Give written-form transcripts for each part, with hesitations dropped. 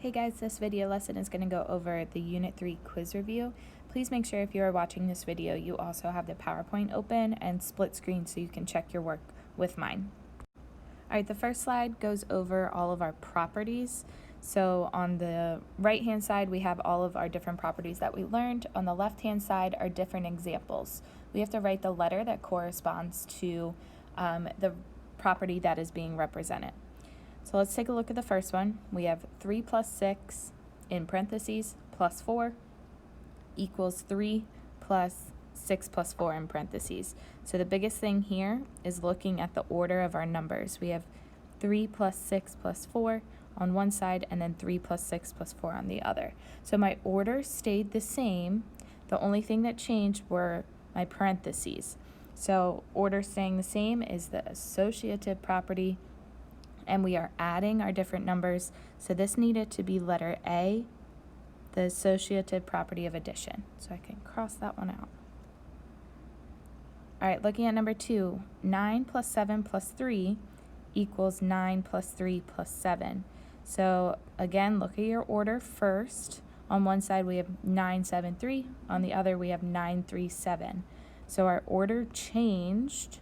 Hey guys, this video lesson is going to go over the Unit 3 quiz review. Please make sure if you are watching this video, you also have the PowerPoint open and split screen so you can check your work with mine. Alright, the first slide goes over all of our properties. So on the right hand side, we have all of our different properties that we learned. On the left hand side are different examples. We have to write the letter that corresponds to the property that is being represented. So let's take a look at the first one. We have 3 plus 6 in parentheses plus 4 equals 3 plus 6 plus 4 in parentheses. So the biggest thing here is looking at the order of our numbers. We have 3 plus 6 plus 4 on one side and then 3 plus 6 plus 4 on the other. So my order stayed the same. The only thing that changed were my parentheses. So order staying the same is the associative property, and we are adding our different numbers. So this needed to be letter A, the associative property of addition. So I can cross that one out. All right, looking at number 2, 9 plus 7 plus 3 equals 9 plus 3 plus 7. So again, look at your order first. On one side we have 9, 7, 3. On the other we have 9, 3, 7. So our order changed.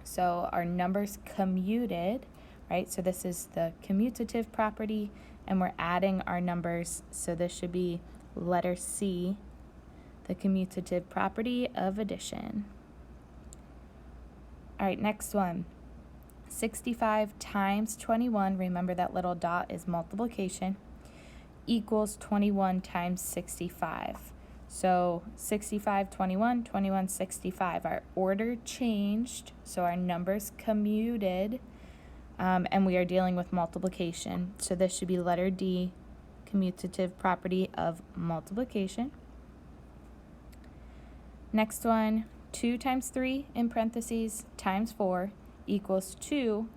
So our numbers commuted. Right, so this is the commutative property, and we're adding our numbers, so this should be letter C, the commutative property of addition. All right, next one, 65 times 21, remember that little dot is multiplication, equals 21 times 65. So 65, 21, 21, 65. Our order changed, so our numbers commuted. And we are dealing with multiplication. So this should be letter D, commutative property of multiplication. Next one, 2 times 3 in parentheses times 4 equals 2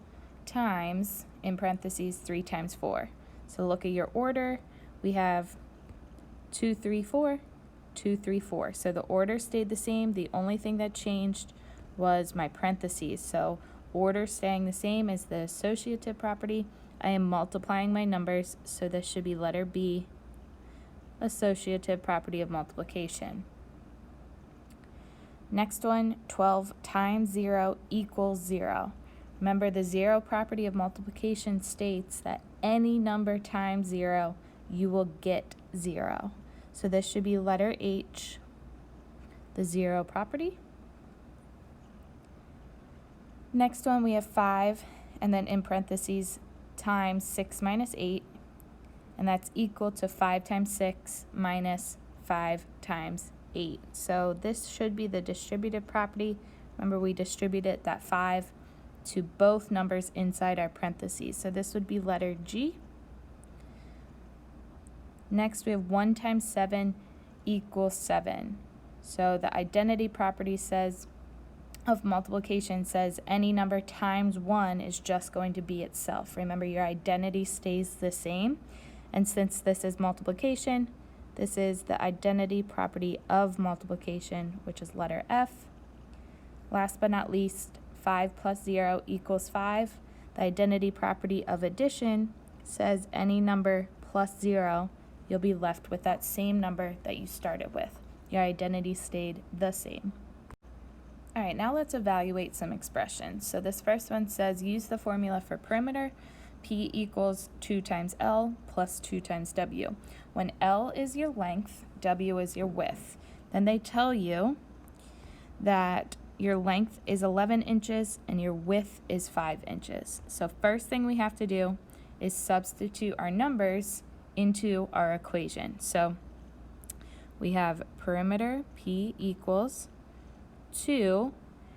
times, in parentheses, 3 times 4. So look at your order. We have 2, 3, 4, 2, 3, 4. So the order stayed the same. The only thing that changed was my parentheses. So order staying the same is the associative property. I am multiplying my numbers, so this should be letter B, associative property of multiplication. Next one, 12 times 0 equals 0. Remember, the 0 property of multiplication states that any number times 0, you will get 0. So this should be letter H, the 0 property. Next one, we have 5, and then in parentheses, times 6 minus 8, and that's equal to 5 times 6 minus 5 times 8. So this should be the distributive property. Remember, we distributed that 5 to both numbers inside our parentheses. So this would be letter G. Next, we have 1 times 7 equals 7. So the identity property says, of multiplication says any number times 1 is just going to be itself. Remember, your identity stays the same. And since this is multiplication, this is the identity property of multiplication, which is letter F. Last but not least, 5 plus 0 equals 5. The identity property of addition says any number plus 0, you'll be left with that same number that you started with. Your identity stayed the same. All right, now let's evaluate some expressions. So this first one says use the formula for perimeter. P equals 2 times L plus 2 times W. When L is your length, W is your width, then they tell you that your length is 11 inches and your width is 5 inches. So first thing we have to do is substitute our numbers into our equation. So we have perimeter, P equals 2,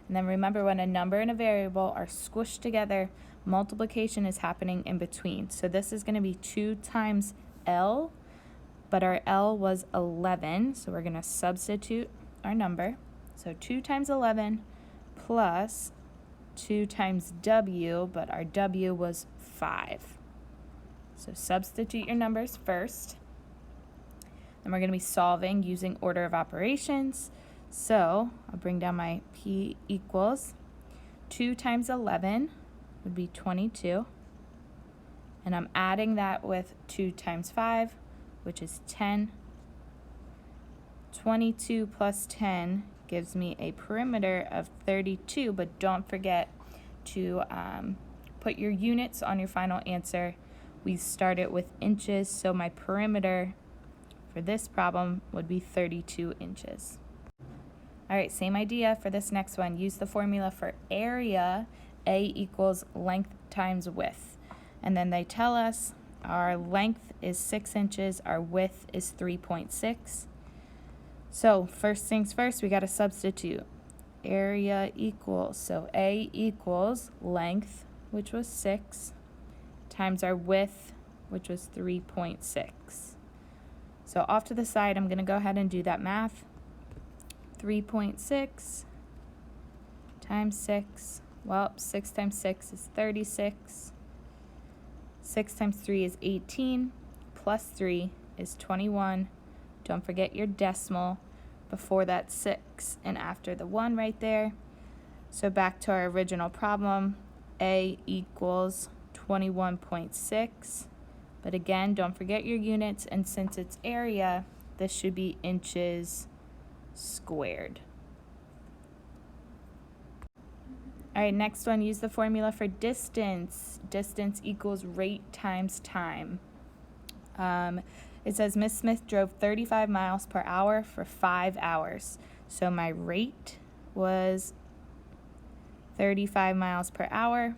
and then remember, when a number and a variable are squished together, multiplication is happening in between. So this is going to be 2 times L, but our L was 11, so we're going to substitute our number. So 2 times 11 plus 2 times W, but our W was 5. So substitute your numbers first. Then we're going to be solving using order of operations. So I'll bring down my P equals 2 times 11 would be 22 And I'm adding that with 2 times 5, which is 10. 22 plus 10 gives me a perimeter of 32, but don't forget to put your units on your final answer. We started with inches, so my perimeter for this problem would be 32 inches. All right, same idea for this next one. Use the formula for area, A equals length times width. And then they tell us our length is 6 inches, our width is 3.6. So first things first, we got to substitute. Area equals, so A equals length, which was 6, times our width, which was 3.6. So off to the side, I'm going to go ahead and do that math. 3.6 times 6, well, 6 times 6 is 36. 6 times 3 is 18, plus 3 is 21. Don't forget your decimal before that 6 and after the 1 right there. So back to our original problem, A equals 21.6. But again, don't forget your units, and since it's area, this should be inches squared. All right, next one, use the formula for distance. Distance equals rate times time. It says Miss Smith drove 35 miles per hour for 5 hours. So my rate was 35 miles per hour.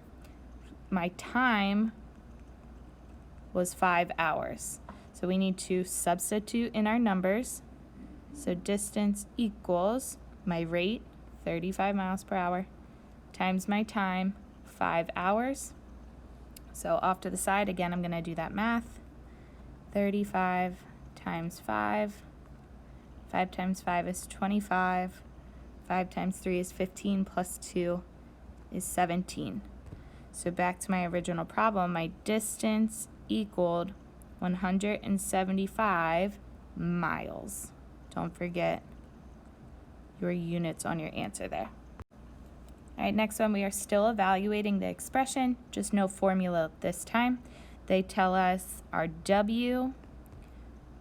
My time was 5 hours. So we need to substitute in our numbers. So distance equals my rate, 35 miles per hour, times my time, 5 hours. So off to the side, again, I'm going to do that math. 35 times 5. 5 times 5 is 25. 5 times 3 is 15, plus 2 is 17. So back to my original problem, my distance equaled 175 miles. Don't forget your units on your answer there. All right, next one, we are still evaluating the expression, just no formula this time. They tell us our W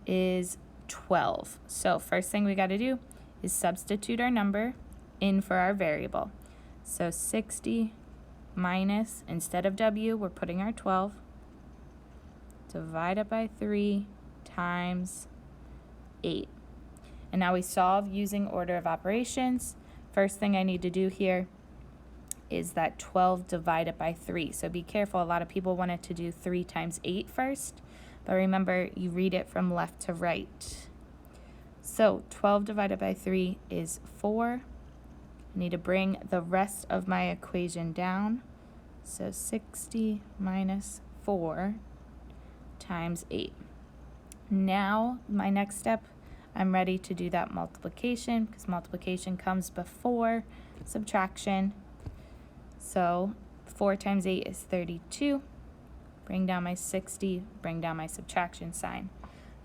is 12. So first thing we got to do is substitute our number in for our variable. So 60 minus, instead of W, we're putting our 12, divided by 3 times 8. And now we solve using order of operations. First thing I need to do here is that 12 divided by 3. So be careful, a lot of people wanted to do 3 times 8 first, but remember, you read it from left to right. So 12 divided by 3 is 4. I need to bring the rest of my equation down. So 60 minus 4 times 8. Now, my next step, I'm ready to do that multiplication, because multiplication comes before subtraction. So 4 times 8 is 32. Bring down my 60, bring down my subtraction sign.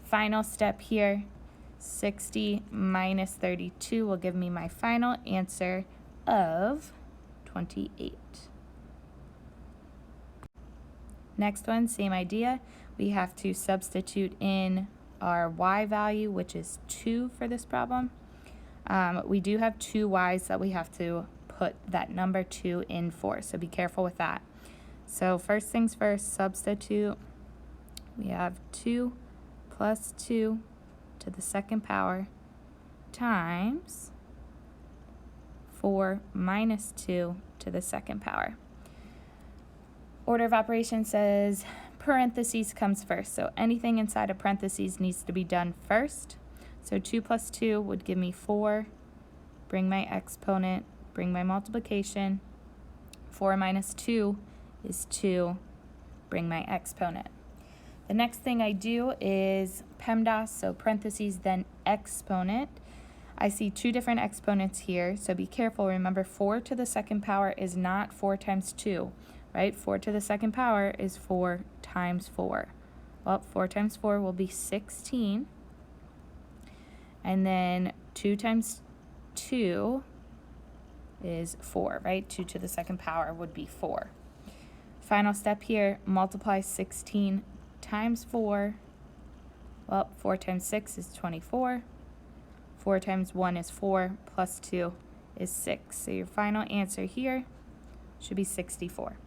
Final step here, 60 minus 32 will give me my final answer of 28. Next one, same idea. We have to substitute in our y value, which is 2 for this problem. We do have 2 y's that we have to put that number 2 in for, so be careful with that. So first things first, substitute. We have 2 plus 2 to the second power times 4 minus 2 to the second power. Order of operations says parentheses comes first, so anything inside of parentheses needs to be done first. So 2 plus 2 would give me 4. Bring my exponent, bring my multiplication. 4 minus 2 is 2. Bring my exponent. The next thing I do is PEMDAS, so parentheses, then exponent. I see 2 different exponents here, so be careful. Remember, 4 to the second power is not 4 times 2, right? 4 to the second power is 4 times 4. Well, 4 times 4 will be 16. And then 2 times 2 is 4, right? 2 to the second power would be 4. Final step here, multiply 16 times 4. Well, 4 times 6 is 24. 4 times 1 is 4, plus 2 is 6. So your final answer here should be 64.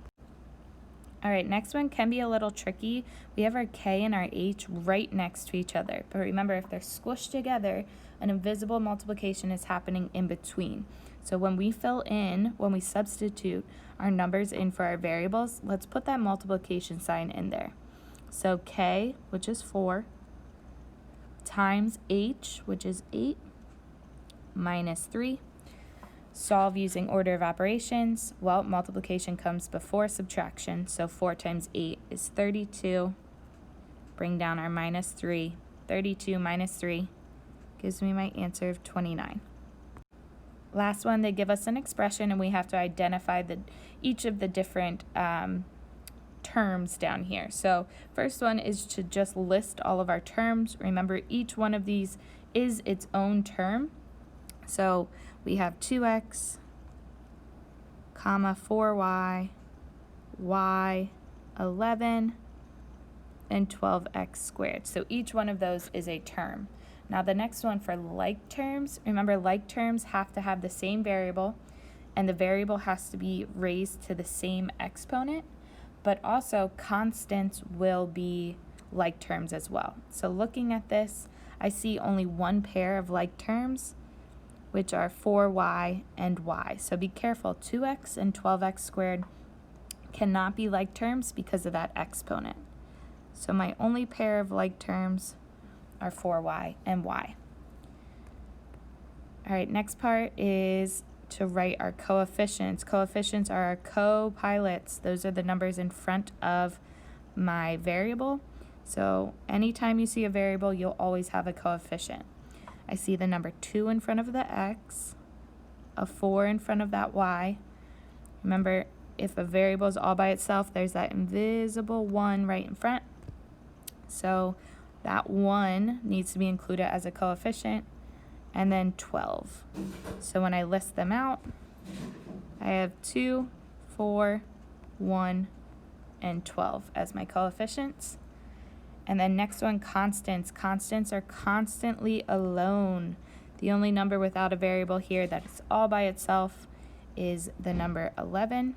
All right, next one can be a little tricky. We have our K and our H right next to each other. But remember, if they're squished together, an invisible multiplication is happening in between. So when we when we substitute our numbers in for our variables, let's put that multiplication sign in there. So K, which is 4, times H, which is 8, minus 3. Solve using order of operations. Well, multiplication comes before subtraction, so 4 times 8 is 32. Bring down our minus 3. 32 minus 3 gives me my answer of 29. Last one, they give us an expression, and we have to identify each of the different terms down here. So first one is to just list all of our terms. Remember, each one of these is its own term. So we have 2x, comma 4y, y, 11, and 12x squared. So each one of those is a term. Now the next one for like terms, remember like terms have to have the same variable, and the variable has to be raised to the same exponent, but also constants will be like terms as well. So looking at this, I see only one pair of like terms, which are 4y and y. So be careful, 2x and 12x squared cannot be like terms because of that exponent. So my only pair of like terms are 4y and y. All right, next part is to write our coefficients. Coefficients are our co-pilots. Those are the numbers in front of my variable. So anytime you see a variable, you'll always have a coefficient. I see the number 2 in front of the x, a 4 in front of that y. Remember, if a variable is all by itself, there's that invisible 1 right in front. So that 1 needs to be included as a coefficient, and then 12. So when I list them out, I have 2, 4, 1, and 12 as my coefficients. And then next one, constants. Constants are constantly alone. The only number without a variable here that is all by itself is the number 11.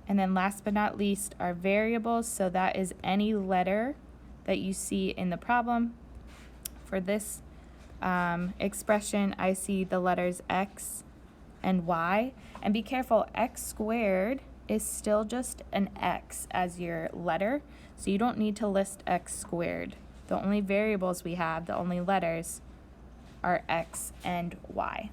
And then last but not least are variables. So that is any letter that you see in the problem. For this expression, I see the letters x and y. And be careful, x squared is still just an x as your letter. So you don't need to list x squared. The only variables we have, the only letters, are x and y.